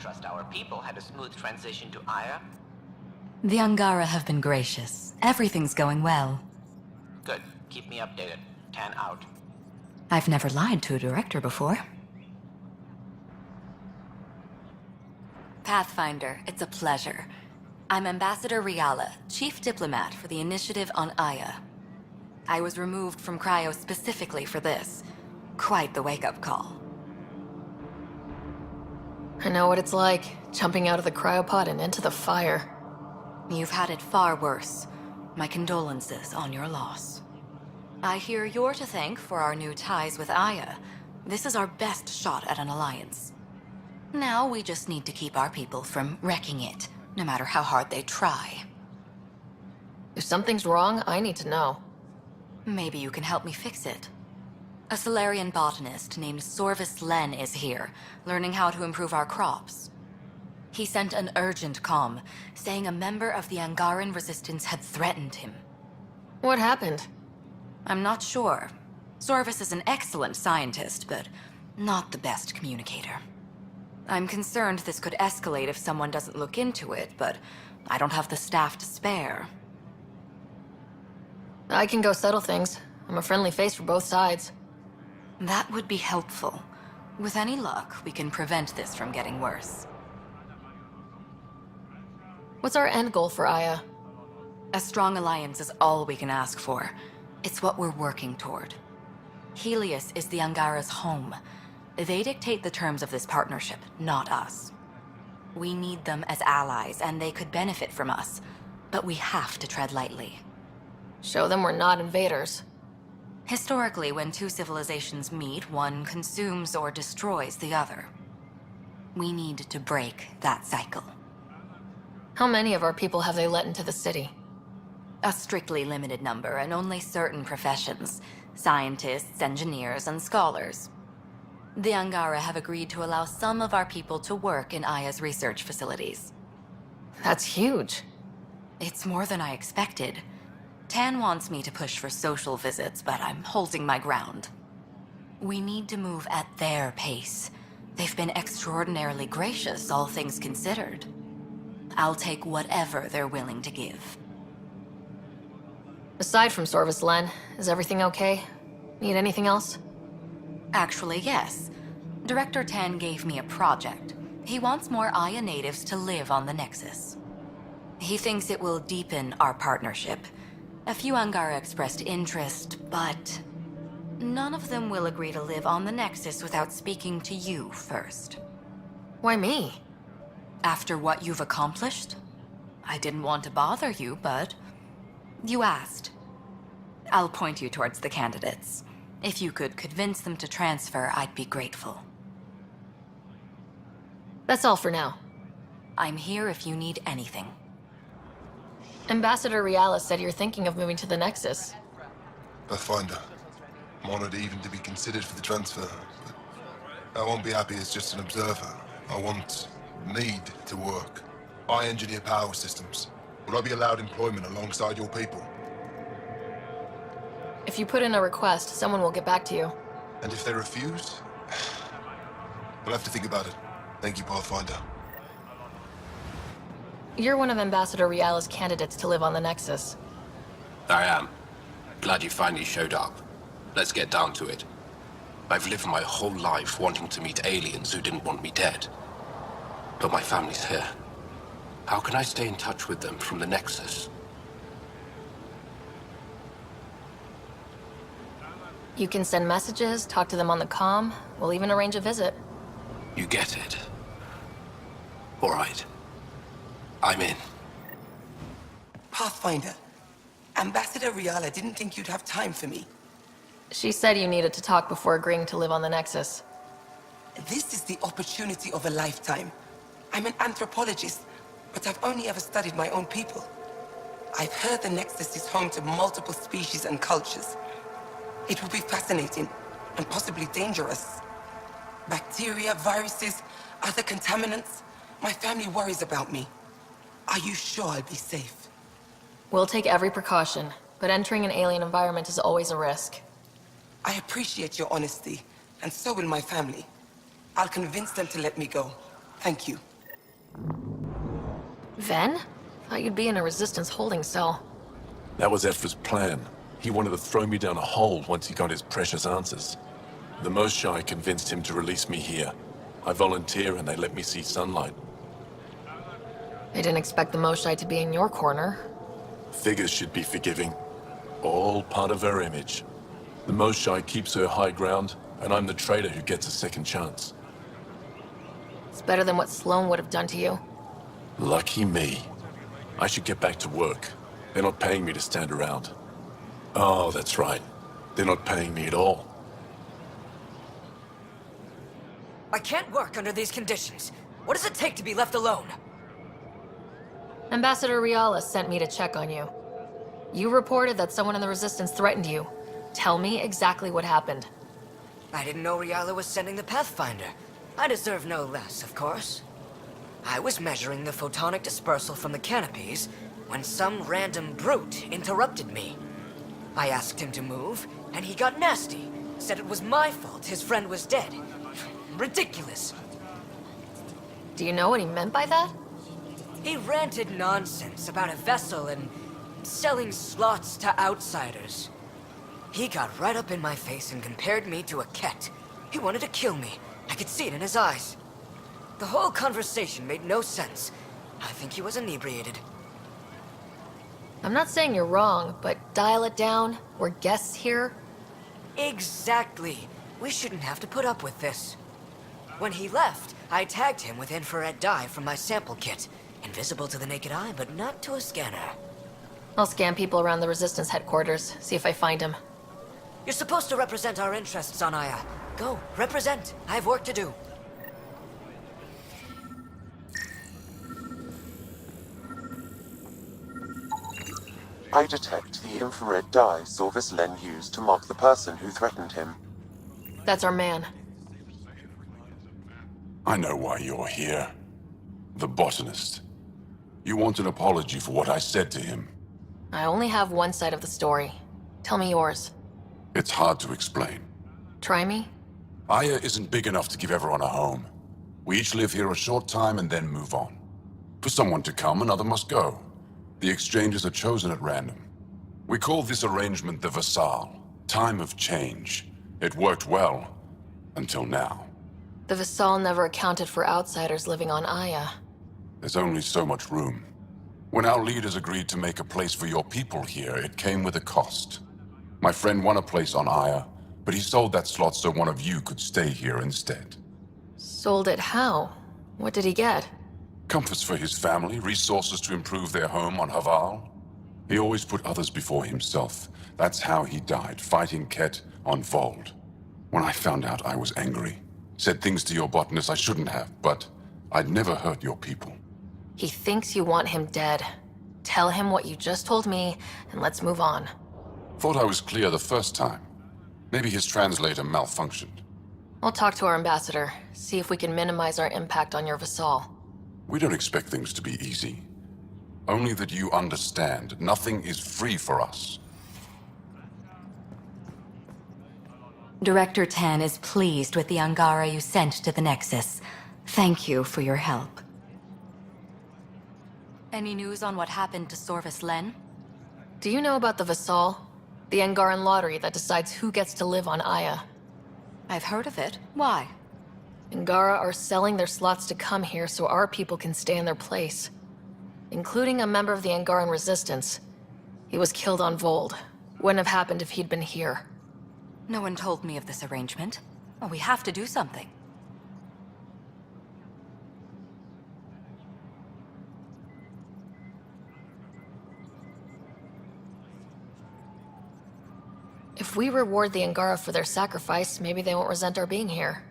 trust our people had a smooth transition to Aya? The Angara have been gracious. Everything's going well. Good. Keep me updated. 10 out. I've never lied to a director before. Pathfinder, it's a pleasure. I'm Ambassador Riala, Chief Diplomat for the Initiative on Aya. I was removed from Cryo specifically for this. Quite the wake-up call. I know what it's like, jumping out of the cryopod and into the fire. You've had it far worse. My condolences on your loss. I hear you're to thank for our new ties with Aya. This is our best shot at an alliance. Now we just need to keep our people from wrecking it, no matter how hard they try. If something's wrong, I need to know. Maybe you can help me fix it. A Solarian botanist named Sorvis Len is here, learning how to improve our crops. He sent an urgent comm, saying a member of the Angaran resistance had threatened him. What happened? I'm not sure. Sorvis is an excellent scientist, but not the best communicator. I'm concerned this could escalate if someone doesn't look into it, but I don't have the staff to spare. I can go settle things. I'm a friendly face for both sides. That would be helpful. With any luck, we can prevent this from getting worse. What's our end goal for Aya? A strong alliance is all we can ask for. It's what we're working toward. Helios is the Angara's home. They dictate the terms of this partnership, not us. We need them as allies, and they could benefit from us. But we have to tread lightly. Show them we're not invaders. Historically, when two civilizations meet, one consumes or destroys the other. We need to break that cycle. How many of our people have they let into the city? A strictly limited number, and only certain professions. Scientists, engineers, and scholars. The Angara have agreed to allow some of our people to work in Aya's research facilities. That's huge. It's more than I expected. Tan wants me to push for social visits, but I'm holding my ground. We need to move at their pace. They've been extraordinarily gracious, all things considered. I'll take whatever they're willing to give. Aside from Sorvis Len, is everything okay? Need anything else? Actually, yes. Director Tan gave me a project. He wants more Aya natives to live on the Nexus. He thinks it will deepen our partnership. A few Angara expressed interest, but none of them will agree to live on the Nexus without speaking to you first. Why me? After what you've accomplished? I didn't want to bother you, but you asked. I'll point you towards the candidates. If you could convince them to transfer, I'd be grateful. That's all for now. I'm here if you need anything. Ambassador Riala said you're thinking of moving to the Nexus. Pathfinder. I'm honored even to be considered for the transfer, but I won't be happy as just an observer. Need to work. I engineer power systems. Will I be allowed employment alongside your people? If you put in a request, someone will get back to you. And if they refuse? We'll have to think about it. Thank you, Pathfinder. You're one of Ambassador Riala's candidates to live on the Nexus. I am. Glad you finally showed up. Let's get down to it. I've lived my whole life wanting to meet aliens who didn't want me dead. But my family's here. How can I stay in touch with them from the Nexus? You can send messages, talk to them on the comm. We'll even arrange a visit. You get it. All right. I'm in. Pathfinder, Ambassador Riala didn't think you'd have time for me. She said you needed to talk before agreeing to live on the Nexus. This is the opportunity of a lifetime. I'm an anthropologist, but I've only ever studied my own people. I've heard the Nexus is home to multiple species and cultures. It will be fascinating and possibly dangerous. Bacteria, viruses, other contaminants. My family worries about me. Are you sure I'll be safe? We'll take every precaution, but entering an alien environment is always a risk. I appreciate your honesty, and so will my family. I'll convince them to let me go. Thank you. Ven? Thought you'd be in a Resistance holding cell. That was Ephra's plan. He wanted to throw me down a hole once he got his precious answers. The Moshae convinced him to release me here. I volunteer and they let me see sunlight. I didn't expect the Moshae to be in your corner. Figures should be forgiving. All part of her image. The Moshae keeps her high ground, and I'm the traitor who gets a second chance. It's better than what Sloan would have done to you. Lucky me. I should get back to work. They're not paying me to stand around. Oh, that's right. They're not paying me at all. I can't work under these conditions. What does it take to be left alone? Ambassador Riala sent me to check on you. You reported that someone in the Resistance threatened you. Tell me exactly what happened. I didn't know Riala was sending the Pathfinder. I deserve no less, of course. I was measuring the photonic dispersal from the canopies when some random brute interrupted me. I asked him to move, and he got nasty. Said it was my fault his friend was dead. Ridiculous. Do you know what he meant by that? He ranted nonsense about a vessel and selling slots to outsiders. He got right up in my face and compared me to a cat. He wanted to kill me. I could see it in his eyes. The whole conversation made no sense. I think he was inebriated. I'm not saying you're wrong, but dial it down. We're guests here. Exactly. We shouldn't have to put up with this. When he left, I tagged him with infrared dye from my sample kit. Invisible to the naked eye, but not to a scanner. I'll scan people around the Resistance headquarters, see if I find him. You're supposed to represent our interests on Aya. Go, represent. I have work to do. I detect the infrared dye Vesaal used to mark the person who threatened him. That's our man. I know why you're here. The botanist. You want an apology for what I said to him. I only have one side of the story. Tell me yours. It's hard to explain. Try me? Aya isn't big enough to give everyone a home. We each live here a short time and then move on. For someone to come, another must go. The exchanges are chosen at random. We call this arrangement the Vesaal, time of change. It worked well, until now. The Vesaal never accounted for outsiders living on Aya. There's only so much room. When our leaders agreed to make a place for your people here, it came with a cost. My friend won a place on Aya, but he sold that slot so one of you could stay here instead. Sold it how? What did he get? Comforts for his family, resources to improve their home on Haval. He always put others before himself. That's how he died, fighting Ket on Vold. When I found out, I was angry. Said things to your botanist I shouldn't have, but I'd never hurt your people. He thinks you want him dead. Tell him what you just told me, and let's move on. Thought I was clear the first time. Maybe his translator malfunctioned. I'll talk to our ambassador, see if we can minimize our impact on your Vesaal. We don't expect things to be easy. Only that you understand, nothing is free for us. Director Tan is pleased with the Angara you sent to the Nexus. Thank you for your help. Any news on what happened to Sorvis Len? Do you know about the Vesaal? The Angaran lottery that decides who gets to live on Aya. I've heard of it. Why? Angara are selling their slots to come here so our people can stay in their place. Including a member of the Angaran resistance. He was killed on Vold. Wouldn't have happened if he'd been here. No one told me of this arrangement. Well, we have to do something. If we reward the Angara for their sacrifice, maybe they won't resent our being here.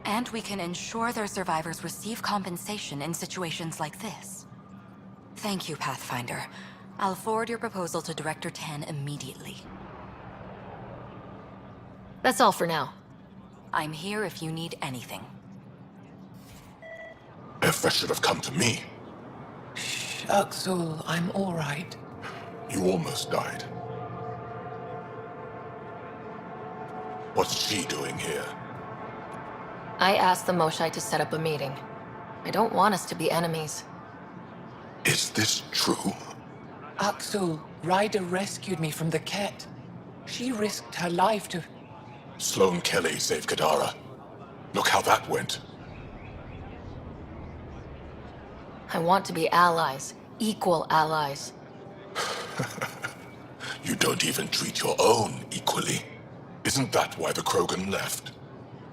And we can ensure their survivors receive compensation in situations like this. Thank you, Pathfinder. I'll forward your proposal to Director Tan immediately. That's all for now. I'm here if you need anything. Ephra should have come to me. Axel, I'm all right. You almost died. What's she doing here? I asked the Moshae to set up a meeting. I don't want us to be enemies. Is this true? Axel, Ryder rescued me from the Ket. She risked her life to... Sloane Kelly saved Kadara. Look how that went. I want to be allies. Equal allies. You don't even treat your own equally. Isn't that why the Krogan left?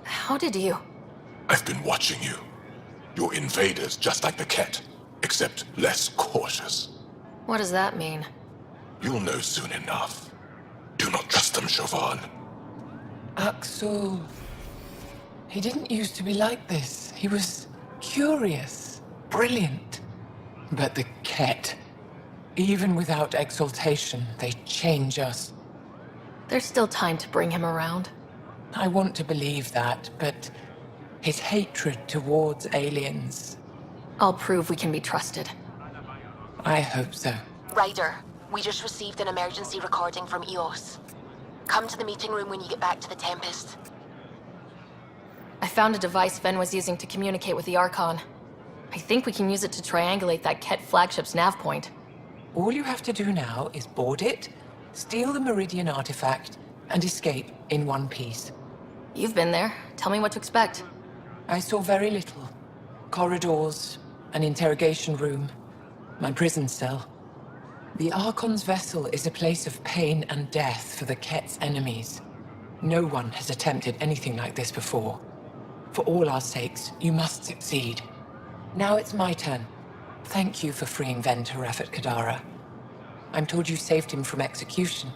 How did you... I've been watching you. You're invaders just like the Ket, except less cautious. What does that mean? You'll know soon enough. Do not trust them, Chauvin. Axel... He didn't used to be like this. He was curious, brilliant. But the Ket, even without exaltation, they change us. There's still time to bring him around. I want to believe that, but his hatred towards aliens... I'll prove we can be trusted. I hope so. Ryder, we just received an emergency recording from EOS. Come to the meeting room when you get back to the Tempest. I found a device Ven was using to communicate with the Archon. I think we can use it to triangulate that Ket flagship's nav point. All you have to do now is board it, steal the Meridian artifact, and escape in one piece. You've been there. Tell me what to expect. I saw very little. Corridors, an interrogation room, my prison cell. The Archon's vessel is a place of pain and death for the Ket's enemies. No one has attempted anything like this before. For all our sakes, you must succeed. Now it's my turn. Thank you for freeing Ven to Rafat Kadara. I'm told you saved him from execution.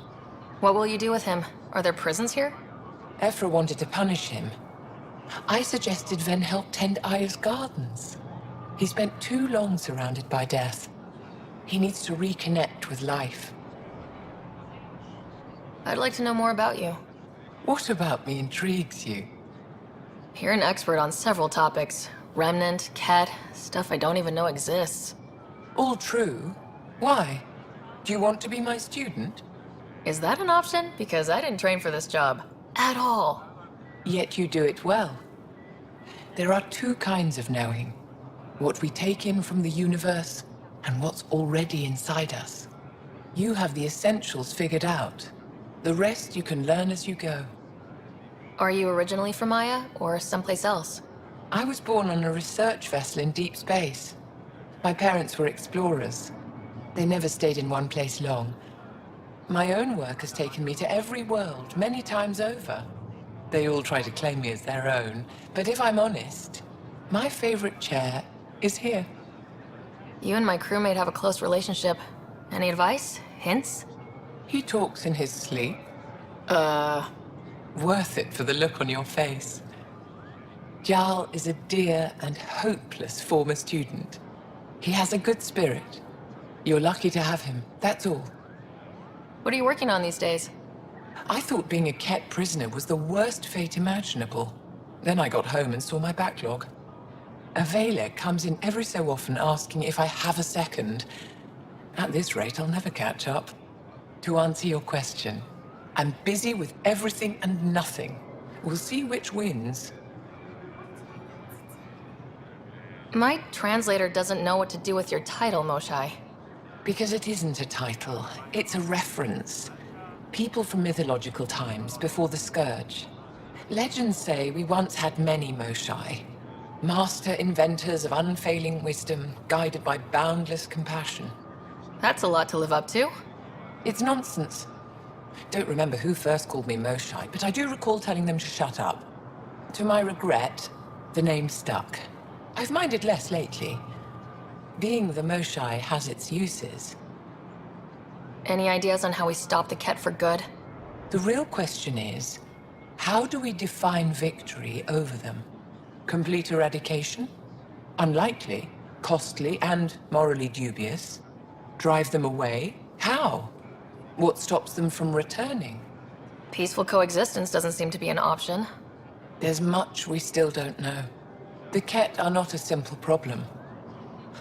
What will you do with him? Are there prisons here? Ephra wanted to punish him. I suggested Ven help tend Aya's gardens. He spent too long surrounded by death. He needs to reconnect with life. I'd like to know more about you. What about me intrigues you? You're an expert on several topics. Remnant, Ket, stuff I don't even know exists. All true. Why? Do you want to be my student? Is that an option? Because I didn't train for this job. At all. Yet you do it well. There are two kinds of knowing. What we take in from the universe, and what's already inside us. You have the essentials figured out. The rest you can learn as you go. Are you originally from Aya, or someplace else? I was born on a research vessel in deep space. My parents were explorers. They never stayed in one place long. My own work has taken me to every world, many times over. They all try to claim me as their own, but if I'm honest, my favorite chair is here. You and my crewmate have a close relationship. Any advice? Hints? He talks in his sleep. Worth it for the look on your face. Jarl is a dear and hopeless former student. He has a good spirit. You're lucky to have him, that's all. What are you working on these days? I thought being a Ket prisoner was the worst fate imaginable. Then I got home and saw my backlog. A Vaylek comes in every so often asking if I have a second. At this rate, I'll never catch up. To answer your question, I'm busy with everything and nothing. We'll see which wins. My translator doesn't know what to do with your title, Moshai. Because it isn't a title, it's a reference. People from mythological times before the Scourge. Legends say we once had many Moshai. Master inventors of unfailing wisdom, guided by boundless compassion. That's a lot to live up to. It's nonsense. Don't remember who first called me Moshai, but I do recall telling them to shut up. To my regret, the name stuck. I've minded less lately. Being the Moshai has its uses. Any ideas on how we stop the Ket for good? The real question is, how do we define victory over them? Complete eradication? Unlikely, costly, and morally dubious. Drive them away? How? What stops them from returning? Peaceful coexistence doesn't seem to be an option. There's much we still don't know. The Ket are not a simple problem.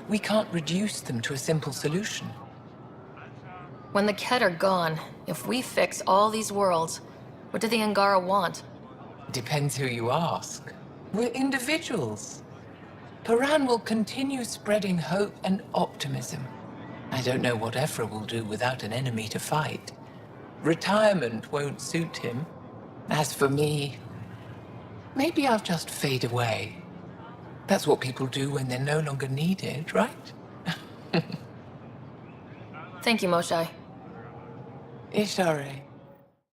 We can't reduce them to a simple solution. When the Ket are gone, if we fix all these worlds, what do the Angara want? Depends who you ask. We're individuals. Paran will continue spreading hope and optimism. I don't know what Ephra will do without an enemy to fight. Retirement won't suit him. As for me, maybe I'll just fade away. That's what people do when they're no longer needed, right? Thank you, Moshae. Ishare.